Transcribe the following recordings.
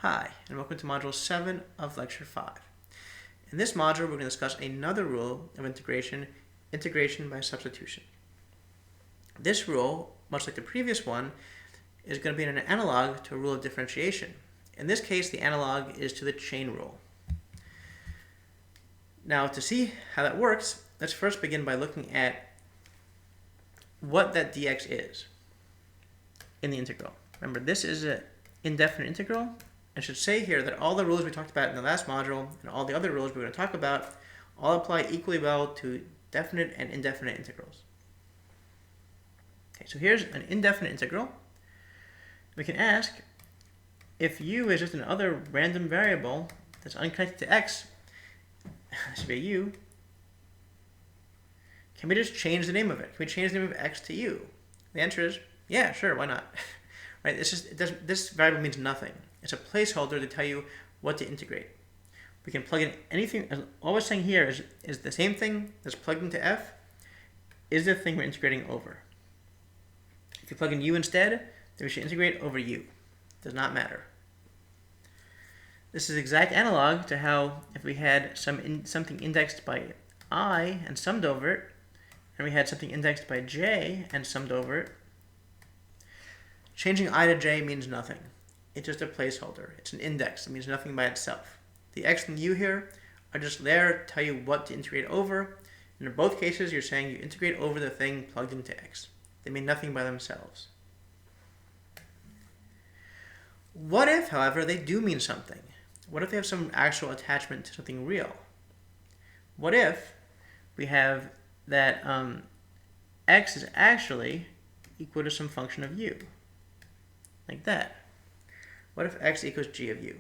Hi, and welcome to Module 7 of Lecture 5. In this module, we're going to discuss another rule of integration, integration by substitution. This rule, much like the previous one, is going to be an analog to a rule of differentiation. In this case, the analog is to the chain rule. Now, to see how that works, let's first begin by looking at what that dx is in the integral. Remember, this is an indefinite integral. I should say here that all the rules we talked about in the last module and all the other rules we're going to talk about all apply equally well to definite and indefinite integrals. Okay, so here's an indefinite integral. We can ask if u is just another random variable that's unconnected to x, this should be a u, can we just change the name of it? Can we change the name of x to u? The answer is, yeah, sure, why not? Right? This variable means nothing. It's a placeholder to tell you what to integrate. We can plug in anything. All we're saying here is the same thing that's plugged into f is the thing we're integrating over. If you plug in u instead, then we should integrate over u. Does not matter. This is exact analog to how if we had something indexed by I and summed over it, and we had something indexed by j and summed over it, changing I to j means nothing. It's just a placeholder. It's an index. It means nothing by itself. The x and u here are just there to tell you what to integrate over. And in both cases, you're saying you integrate over the thing plugged into x. They mean nothing by themselves. What if, however, they do mean something? What if they have some actual attachment to something real? What if we have that x is actually equal to some function of u? Like that. What if x equals g of u?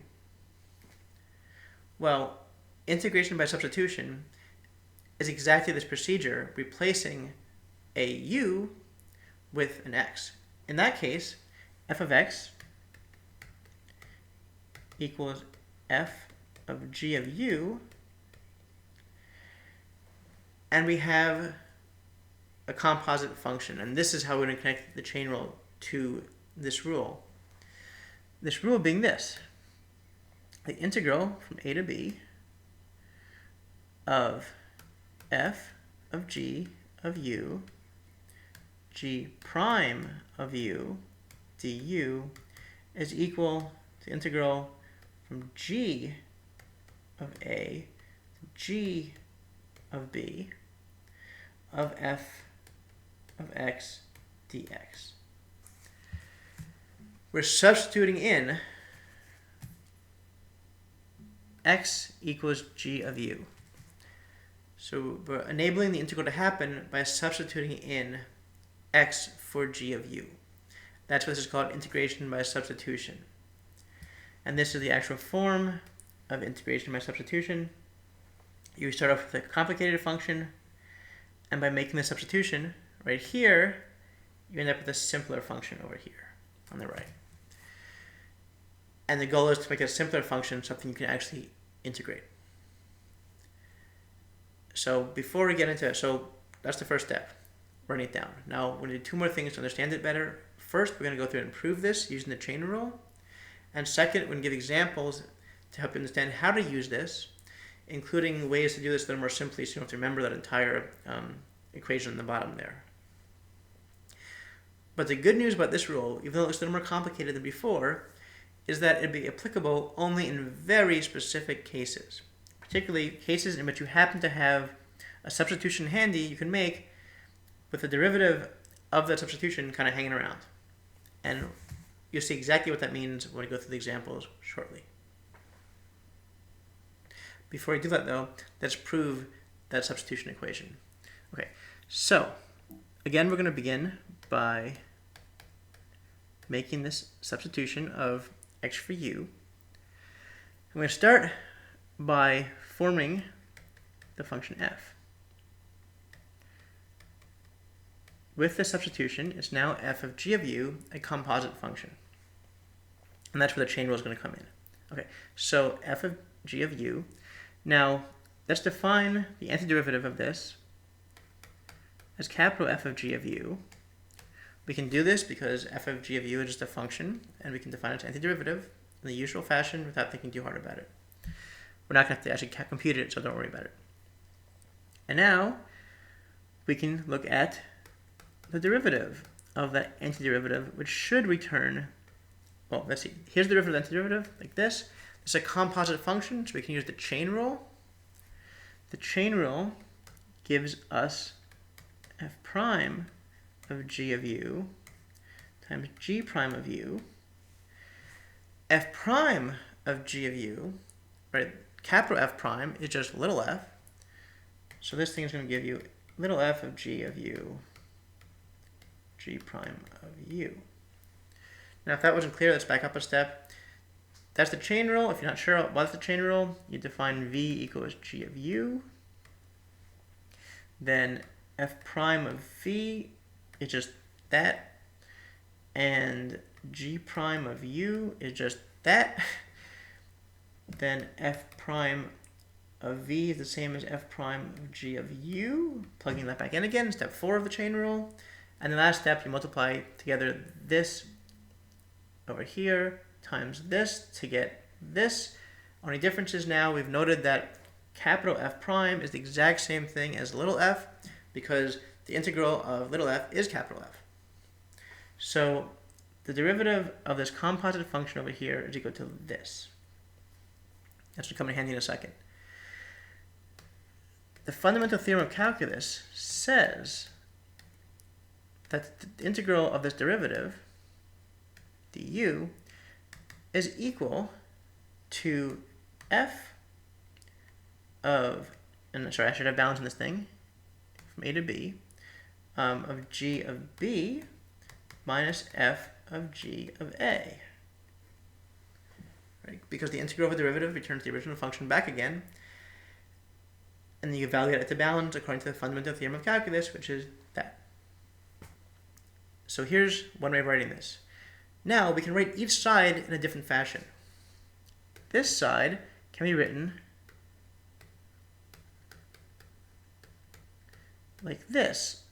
Well, integration by substitution is exactly this procedure, replacing a u with an x. In that case, f of x equals f of g of u, and we have a composite function. And this is how we're going to connect the chain rule to this rule. This rule being this: the integral from a to b of f of g of u, g prime of u du is equal to integral from g of a to g of b of f of x dx. We're substituting in x equals g of u. So we're enabling the integral to happen by substituting in x for g of u. That's what this is called, integration by substitution. And this is the actual form of integration by substitution. You start off with a complicated function, and by making the substitution right here, you end up with a simpler function over here on the right. And the goal is to make a simpler function something you can actually integrate. So before we get into it, so that's the first step, writing it down. Now we're going to do two more things to understand it better. First, we're going to go through and prove this using the chain rule. And second, we're going to give examples to help you understand how to use this, including ways to do this that are more simply so you don't have to remember that entire equation in the bottom there. But the good news about this rule, even though it looks a little more complicated than before, is that it'd be applicable only in very specific cases, particularly cases in which you happen to have a substitution handy you can make with the derivative of that substitution kind of hanging around. And you'll see exactly what that means when we go through the examples shortly. Before we do that, though, let's prove that substitution equation. Okay, so again, we're going to begin by making this substitution of x for u. I'm going to start by forming the function f. With the substitution, it's now f of g of u, a composite function. And that's where the chain rule is going to come in. Okay, so f of g of u. Now, let's define the antiderivative of this as capital F of g of u. We can do this because f of g of u is just a function, and we can define its antiderivative in the usual fashion without thinking too hard about it. We're not going to have to actually compute it, so don't worry about it. And now we can look at the derivative of that antiderivative, which should return, well, let's see. Here's the derivative of the antiderivative, like this. It's a composite function, so we can use the chain rule. The chain rule gives us f prime of g of u times g prime of u. F prime of g of u, right? Capital F prime is just little f. So this thing is going to give you little f of g of u, g prime of u. Now, if that wasn't clear, let's back up a step. That's the chain rule. If you're not sure what's the chain rule, you define v equals g of u. Then f prime of v is just that, and g prime of u is just that. Then f prime of v is the same as f prime of g of u. Plugging that back in again, step 4 of the chain rule. And the last step, you multiply together this over here times this to get this. Only difference is now we've noted that capital F prime is the exact same thing as little f, because the integral of little f is capital F. So the derivative of this composite function over here is equal to this. That's going to come in handy in a second. The fundamental theorem of calculus says that the integral of this derivative, du, is equal to f of, and sorry, I should have balance in this thing, from a to b, of g of b minus f of g of a. Right? Because the integral of a derivative returns the original function back again, and then you evaluate it to balance according to the fundamental theorem of calculus, which is that. So here's one way of writing this. Now we can write each side in a different fashion. This side can be written like this,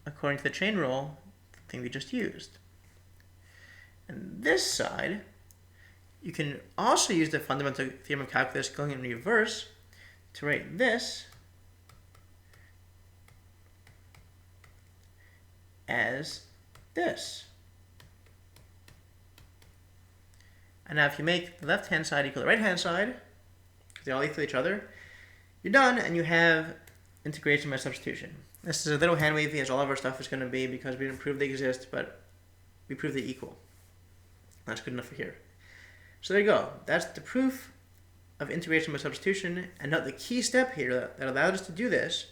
according to the chain rule thing we just used. And this side, you can also use the fundamental theorem of calculus going in reverse to write this as this. And now if you make the left-hand side equal to the right-hand side, because they all equal each other, you're done and you have integration by substitution. This is a little hand-wavy as all of our stuff is going to be, because we didn't prove they exist, but we proved they equal. That's good enough for here. So there you go. That's the proof of integration by substitution. And note the key step here that allowed us to do this,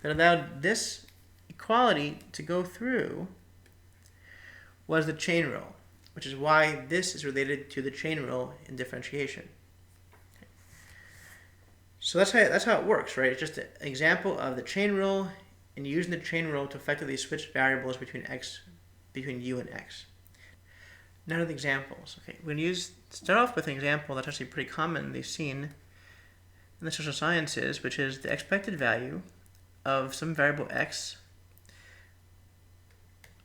that allowed this equality to go through, was the chain rule, which is why this is related to the chain rule in differentiation. So that's how it works, right? It's just an example of the chain rule and using the chain rule to effectively switch variables between u and x. Now to the examples. Okay, we're going to start off with an example that's actually pretty commonly seen in the social sciences, which is the expected value of some variable x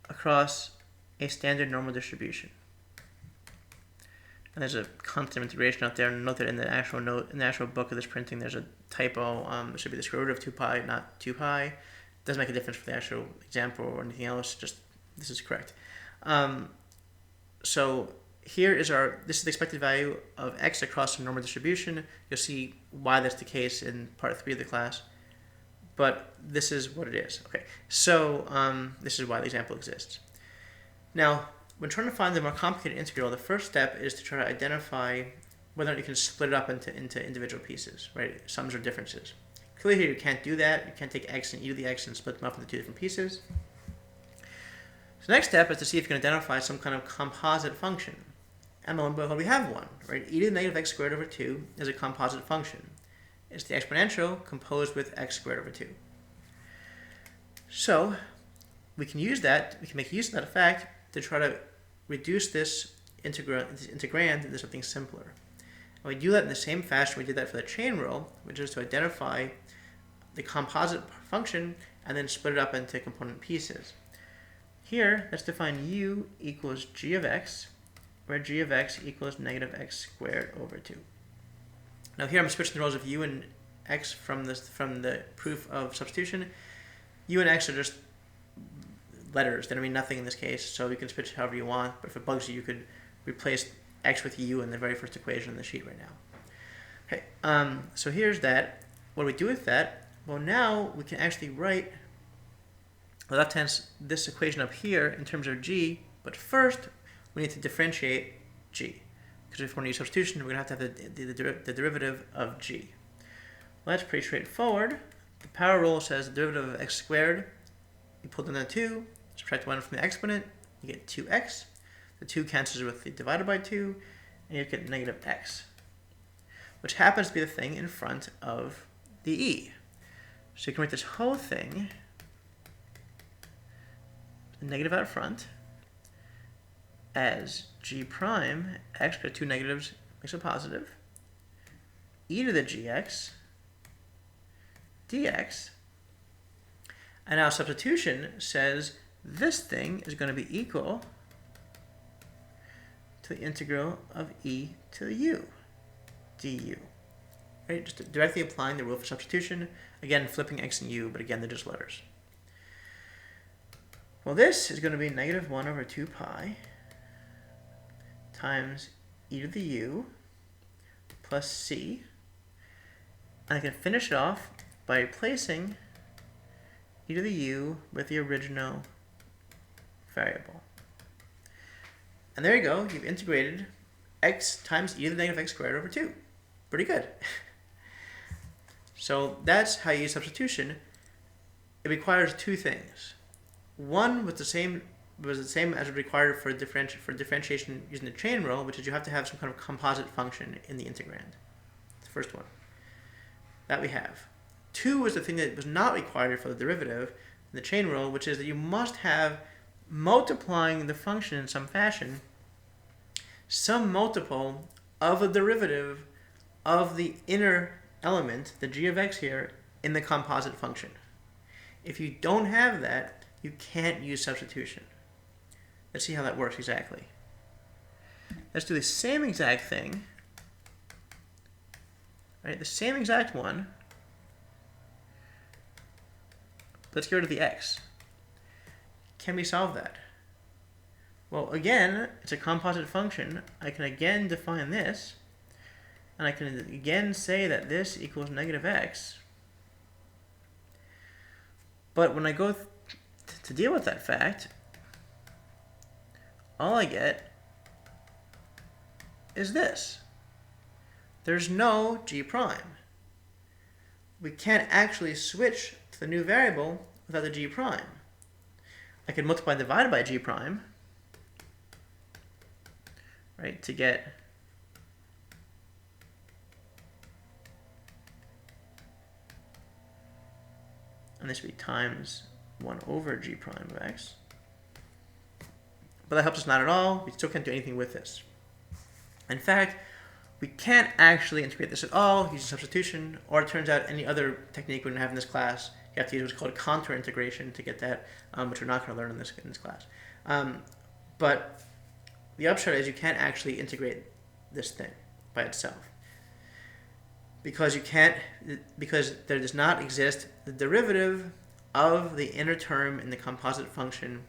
across a standard normal distribution. And there's a constant integration out there. Note that in the actual book of this printing, there's a typo. It should be the square root of 2 pi, not 2 pi. It doesn't make a difference for the actual example or anything else. Just this is correct. So here is this is the expected value of x across a normal distribution. You'll see why that's the case in part 3 of the class. But this is what it is. Okay, so this is why the example exists. Now, when trying to find the more complicated integral, the first step is to try to identify whether or not you can split it up into individual pieces, right? Sums or differences. Clearly here you can't do that. You can't take x and e to the x and split them up into 2 different pieces. So the next step is to see if you can identify some kind of composite function. And lo and behold, we have one, right? E to the negative x squared over 2 is a composite function. It's the exponential composed with x squared over 2. So we can use that, we can make use of that effect to try to reduce this integrand into something simpler. And we do that in the same fashion we did that for the chain rule, which is to identify the composite function and then split it up into component pieces. Here, let's define u equals g of x, where g of x equals negative x squared over 2. Now here I'm switching the roles of u and x from the proof of substitution. U and x are just letters. They don't mean nothing in this case, so you can switch however you want, but if it bugs you, you could replace x with u in the very first equation in the sheet right now. Okay, so here's that. What do we do with that? Well, now we can actually write the left hand this equation up here in terms of g, but first we need to differentiate g, because if we're going to use substitution, we're going to have the derivative of g. Well, that's pretty straightforward. The power rule says the derivative of x squared, you pull down the 2, subtract 1 from the exponent, you get 2x. The 2 cancels with the divided by 2, and you get negative x, which happens to be the thing in front of the e. So you can write this whole thing, negative out front, as g prime, x, got 2 negatives, makes a positive, e to the gx, dx. And now substitution says this thing is going to be equal to the integral of e to the u du. Right? Just directly applying the rule for substitution. Again, flipping x and u, but again, they're just letters. Well, this is going to be negative 1 over 2 pi times e to the u plus c. And I can finish it off by replacing e to the u with the original variable. And there you go, you've integrated x times e to the negative x squared over 2. Pretty good. So that's how you use substitution. It requires 2 things. One was the same as required for differentiation using the chain rule, which is you have to have some kind of composite function in the integrand. The first one. That we have. 2 was the thing that was not required for the derivative in the chain rule, which is that you must have multiplying the function in some fashion, some multiple of a derivative of the inner element, the g of x here, in the composite function. If you don't have that, you can't use substitution. Let's see how that works exactly. Let's do the same exact thing. Right, the same exact one. Let's get rid of the x. Can we solve that? Well, again, it's a composite function. I can again define this, and I can again say that this equals negative x. But when I go to deal with that fact, all I get is this. There's no g prime. We can't actually switch to the new variable without the g prime. I can multiply and divide by g prime, right, to get and this would be times 1 over g prime of x. But that helps us not at all. We still can't do anything with this. In fact, we can't actually integrate this at all using substitution, or it turns out any other technique we don't have in this class. You have to use what's called contour integration to get that, which we're not going to learn in this class. But the upshot is you can't actually integrate this thing by itself. Because there does not exist the derivative of the inner term in the composite function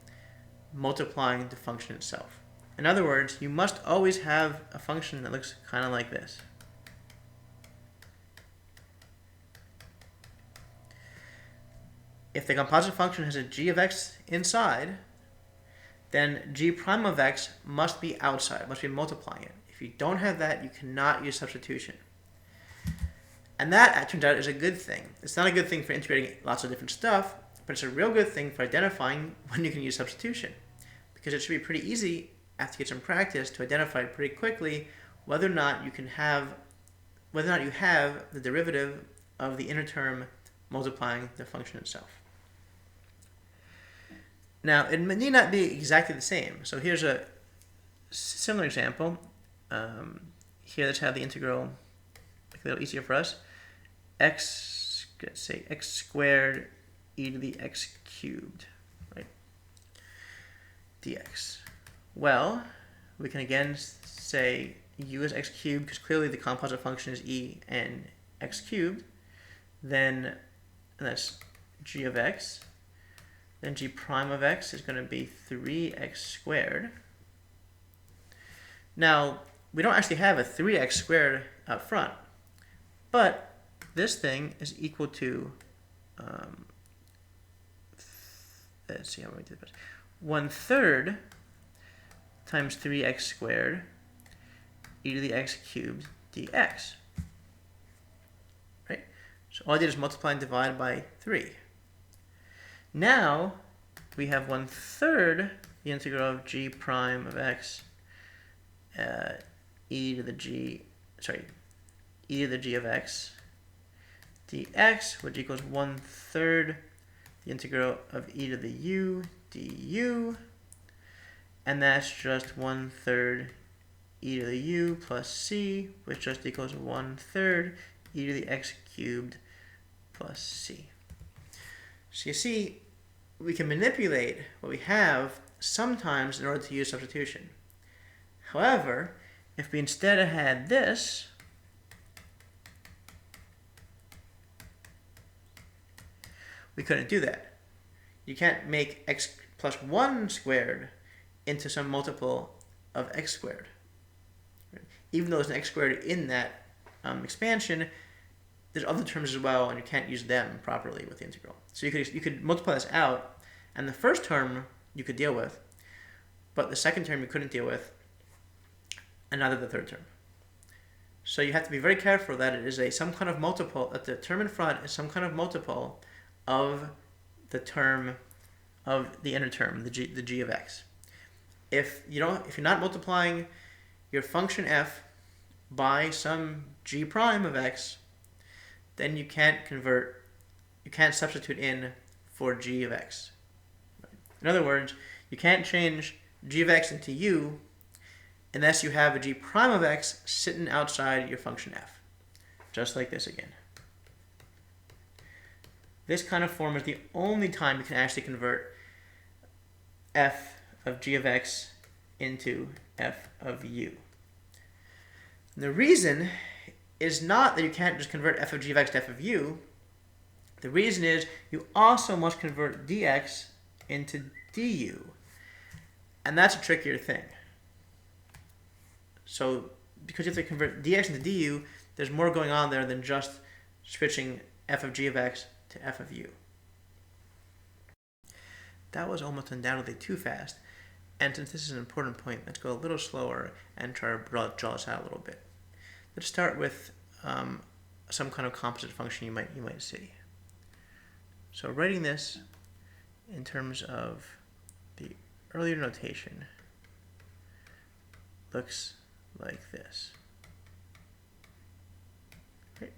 multiplying the function itself. In other words, you must always have a function that looks kind of like this. If the composite function has a g of x inside, then g prime of x must be outside, must be multiplying it. If you don't have that, you cannot use substitution. And that, it turns out, is a good thing. It's not a good thing for integrating lots of different stuff, but it's a real good thing for identifying when you can use substitution. Because it should be pretty easy, after you get some practice, to identify pretty quickly whether or not you have the derivative of the inner term multiplying the function itself. Now, it need not be exactly the same. So here's a similar example. Here, let's have the integral make it a little easier for us. Let's say x squared e to the x cubed, right? Dx. Well, we can again say u is x cubed, because clearly the composite function is e and x cubed. Then, and that's g of x. Then g prime of x is going to be 3x squared. Now, we don't actually have a 3x squared up front, but this thing is equal to, let's see how we do this, 1/3 times 3x squared e to the x cubed dx. Right? So all I did is multiply and divide by 3. Now we have 1/3 the integral of g prime of x e to the g of x dx, which equals 1/3 the integral of e to the u du, and that's just 1/3 e to the u plus c, which just equals 1/3 e to the x cubed plus c. So you see, we can manipulate what we have sometimes in order to use substitution. However, if we instead had this, we couldn't do that. You can't make x plus 1 squared into some multiple of x squared. Even though there's an x squared in that expansion, there's other terms as well, and you can't use them properly with the integral. So you could multiply this out, and the first term you could deal with, but the second term you couldn't deal with, and neither the third term. So you have to be very careful that it is some kind of multiple, that the term in front is some kind of multiple of the term of the inner term, the g of x. If you're not multiplying your function f by some g prime of x, then you can't substitute in for g of x. In other words, you can't change g of x into u unless you have a g prime of x sitting outside your function f. Just like this again. This kind of form is the only time you can actually convert f of g of x into f of u. And the reason is not that you can't just convert f of g of x to f of u. The reason is you also must convert dx into du. And that's a trickier thing. So because you have to convert dx into du, there's more going on there than just switching f of g of x to f of u. That was almost undoubtedly too fast. And since this is an important point, let's go a little slower and try to draw this out a little bit. Let's start with some kind of composite function you might see. So writing this in terms of the earlier notation looks like this. Right.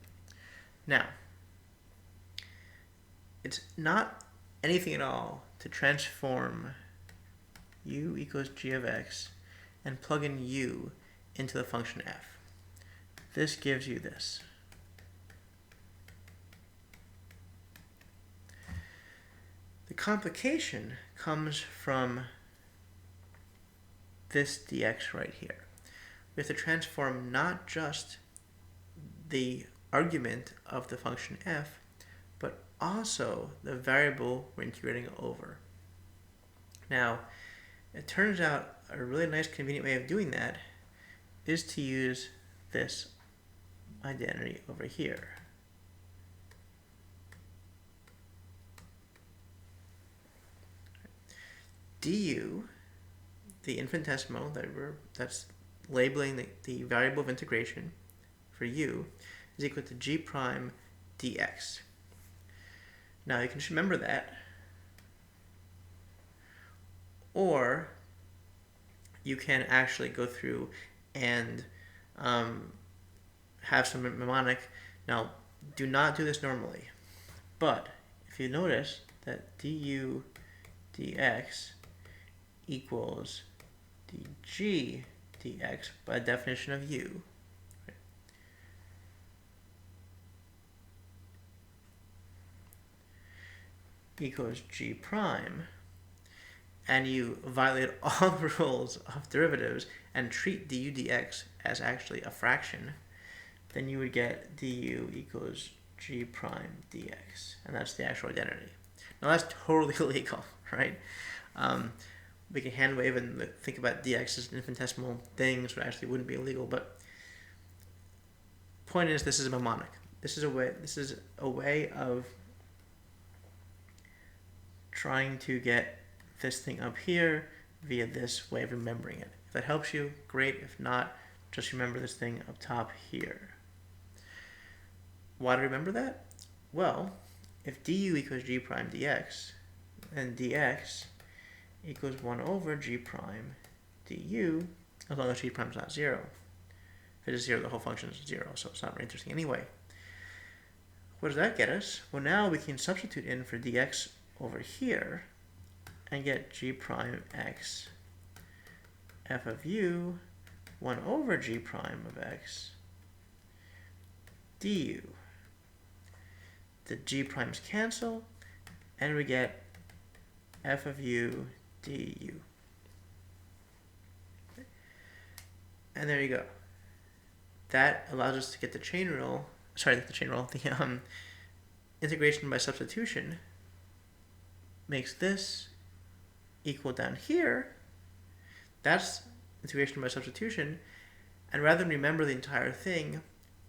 Now, it's not anything at all to transform u equals g of x and plug in u into the function f. This gives you this. The complication comes from this dx right here. We have to transform not just the argument of the function f, but also the variable we're integrating over. Now, it turns out a really nice, convenient way of doing that is to use this identity over here. Du, the infinitesimal that's labeling the variable of integration for u, is equal to g prime dx. Now you can just remember that, or you can actually go through and have some mnemonic. Now, do not do this normally, but if you notice that du dx equals dg dx by definition of u, right, equals g prime, and you violate all the rules of derivatives and treat du dx as actually a fraction, then you would get du equals g prime dx, and that's the actual identity. Now that's totally illegal, right? We can hand wave and think about dx as infinitesimal things, which actually wouldn't be illegal, but point is, this is a mnemonic. This is a way of trying to get this thing up here via this way of remembering it. If that helps you, great. If not, just remember this thing up top here. Why do I remember that? Well, if du equals g prime dx, then dx equals 1 over g prime du, as long as g prime is not 0. If it is 0, the whole function is 0, so it's not very interesting anyway. What does that get us? Well, now we can substitute in for dx over here and get g prime x f of u 1 over g prime of x du. The g primes cancel, and we get f of u du. And there you go. That allows us to get the chain rule, the integration by substitution makes this equal down here. That's integration by substitution. And rather than remember the entire thing,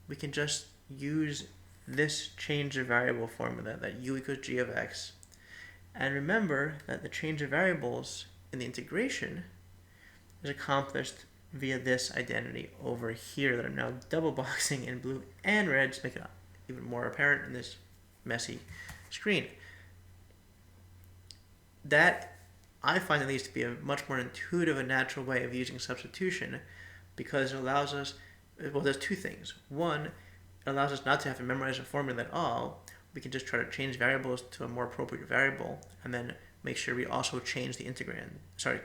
we can just use this change of variable formula, that u equals g of x. And remember that the change of variables in the integration is accomplished via this identity over here that I'm now double boxing in blue and red to make it even more apparent in this messy screen. That, I find at least, to be a much more intuitive and natural way of using substitution, because it allows us, well, there's two things. One, it allows us not to have to memorize a formula at all. We can just try to change variables to a more appropriate variable, and then make sure we also change the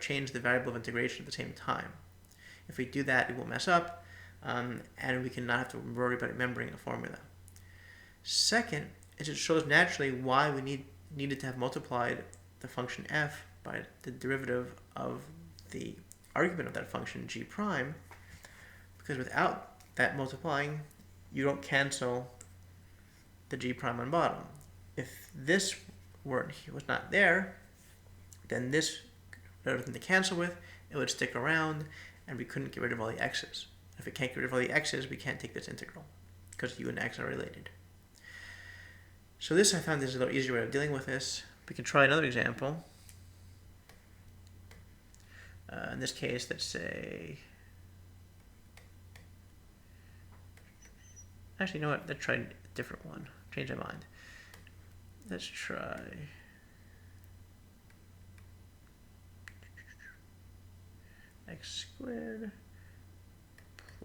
change the variable of integration at the same time. If we do that, we won't mess up, and we can not have to worry about remembering a formula. Second, it just shows naturally why we needed to have multiplied the function f by the derivative of the argument of that function g prime, because without that multiplying, you don't cancel the g prime on bottom. If this was not there, then this would have everything to cancel with, it would stick around, and we couldn't get rid of all the x's. If we can't get rid of all the x's, we can't take this integral, because u and x are related. So this, I found, is a little easier way of dealing with this. We can try another example. In this case, let's say, actually, you know what? Let's try a different one. Change my mind. Let's try x squared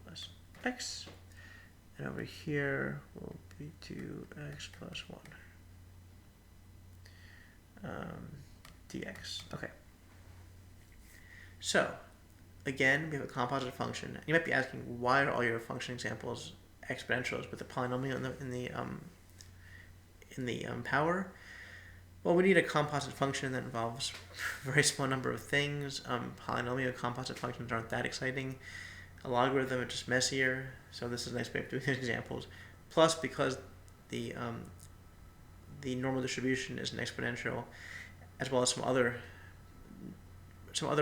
plus x, and over here will be 2x plus 1 dx. Okay. So, again, we have a composite function. You might be asking, why are all your function examples exponentials with the polynomial in the power? Well, we need a composite function that involves a very small number of things. Polynomial composite functions aren't that exciting. A logarithm is just messier, so this is a nice way of doing these examples. Plus, because the normal distribution is an exponential, as well as some other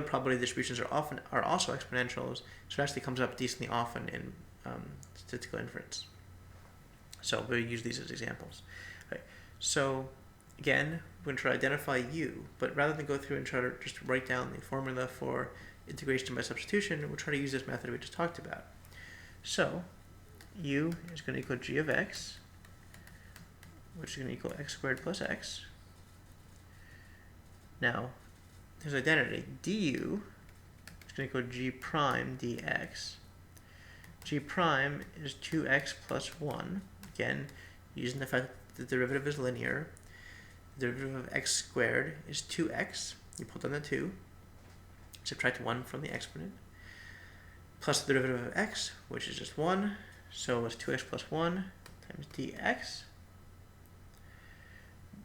probability distributions are also exponentials, so it actually comes up decently often in statistical inference. So we'll use these as examples. Okay. So again, we're going to try to identify u, but rather than go through and try to just write down the formula for integration by substitution, we'll try to use this method we just talked about. So u is going to equal g of x, which is going to equal x squared plus x. Now, there's identity. Du is going to equal g prime dx. G prime is 2x plus 1. Again, using the fact that the derivative is linear. The derivative of x squared is 2x. You pull down the 2. Subtract 1 from the exponent. Plus the derivative of x, which is just 1. So it's 2x plus 1 times dx.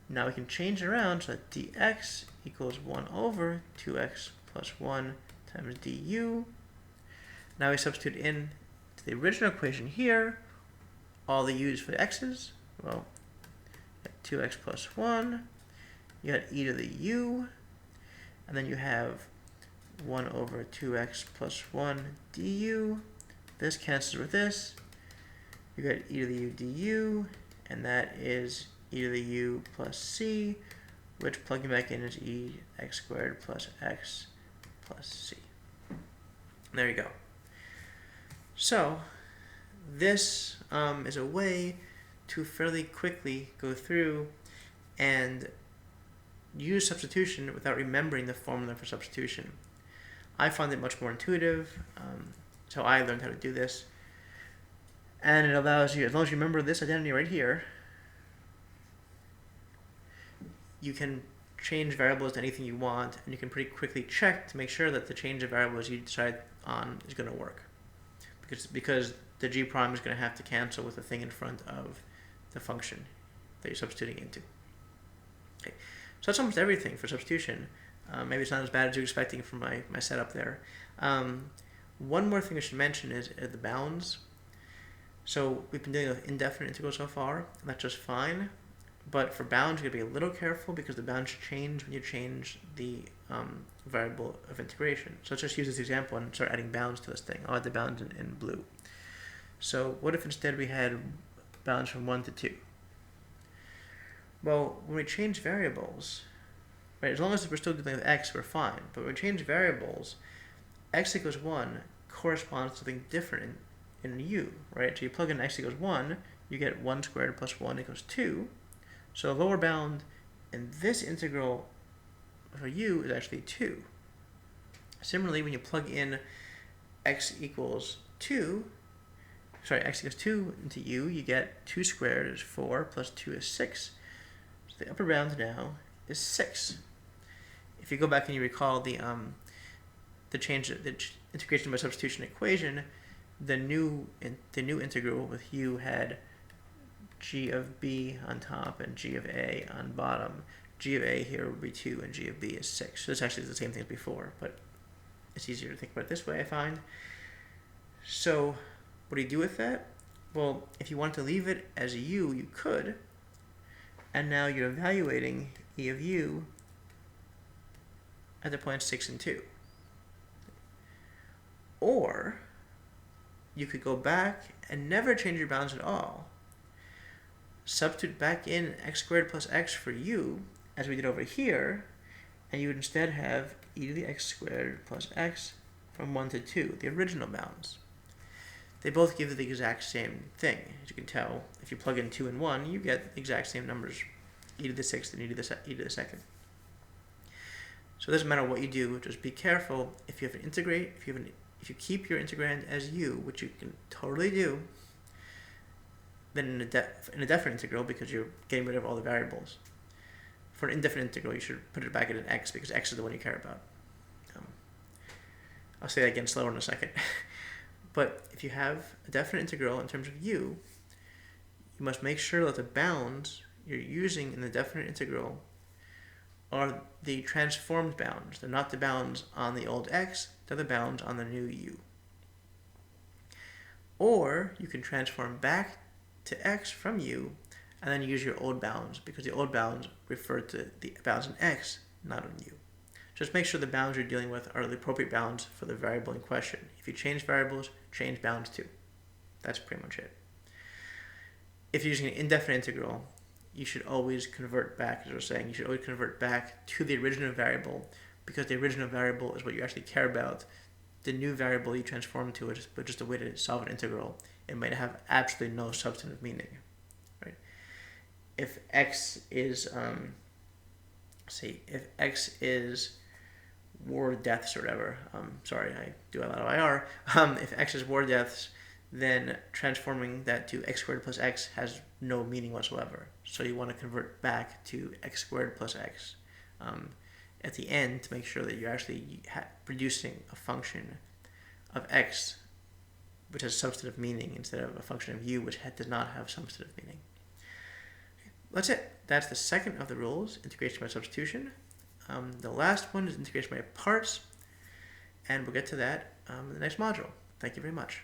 Now we can change it around so that dx equals 1 over 2x plus 1 times du. Now we substitute in to the original equation here all the u's for the x's. Well, 2x plus 1, you got e to the u, and then you have 1 over 2x plus 1 du. This cancels with this. You got e to the u du, and that is e to the u plus c, which plugging back in is e x squared plus x plus c. There you go. So this is a way to fairly quickly go through and use substitution without remembering the formula for substitution. I find it much more intuitive, so I learned how to do this. And it allows you, as long as you remember this identity right here, you can change variables to anything you want, and you can pretty quickly check to make sure that the change of variables you decide on is going to work. Because the g prime is going to have to cancel with the thing in front of the function that you're substituting into. Okay. So that's almost everything for substitution. Maybe it's not as bad as you're expecting from my setup there. One more thing I should mention is the bounds. So we've been dealing with indefinite integrals so far, and that's just fine. But for bounds, you gotta be a little careful because the bounds change when you change the variable of integration. So let's just use this example and start adding bounds to this thing. I'll add the bounds in blue. So what if instead we had bounds from 1 to 2? Well, when we change variables, right, as long as we're still dealing with x, we're fine. But when we change variables, x equals 1 corresponds to something different in u, right? So you plug in x equals 1, you get 1 squared plus 1 equals 2. So the lower bound in this integral for u is actually 2. Similarly, when you plug in x equals 2 into u, you get 2 squared is 4 plus 2 is 6. So the upper bound now is 6. If you go back and you recall the integration by substitution equation, the new integral with u had g of b on top and g of a on bottom. G of a here would be 2 and g of b is 6. So this actually is the same thing as before, but it's easier to think about it this way, I find. So what do you do with that? Well, if you want to leave it as a u, you could. And now you're evaluating e of u at the points 6 and 2. Or you could go back and never change your bounds at all. Substitute back in x squared plus x for u, as we did over here, and you would instead have e to the x squared plus x from 1 to 2, the original bounds. They both give the exact same thing. As you can tell, if you plug in 2 and 1, you get the exact same numbers, e to the 6th and e to the 2nd. So it doesn't matter what you do, just be careful. If you have an integrate, if you keep your integrand as u, which you can totally do, then in a definite integral, because you're getting rid of all the variables. For an indefinite integral, you should put it back in an x, because x is the one you care about. I'll say that again slower in a second. But if you have a definite integral in terms of u, you must make sure that the bounds you're using in the definite integral are the transformed bounds. They're not the bounds on the old x, they're the bounds on the new u. Or you can transform back to x from u and then use your old bounds, because the old bounds refer to the bounds in x, not on u. Just make sure the bounds you're dealing with are the appropriate bounds for the variable in question. If you change variables, change bounds too. That's pretty much it. If you're using an indefinite integral, you should always convert back, as I was saying, you should always convert back to the original variable, because the original variable is what you actually care about. The new variable you transform to it is just a way to solve an integral. It might have absolutely no substantive meaning, right? If x is, if x is war deaths or whatever, sorry, I do a lot of IR. If x is war deaths, then transforming that to x squared plus x has no meaning whatsoever. So you want to convert back to x squared plus x at the end to make sure that you're actually producing a function of x which has substantive meaning instead of a function of u which does not have substantive meaning. That's it. That's the second of the rules, integration by substitution. The last one is integration by parts, and we'll get to that in the next module. Thank you very much.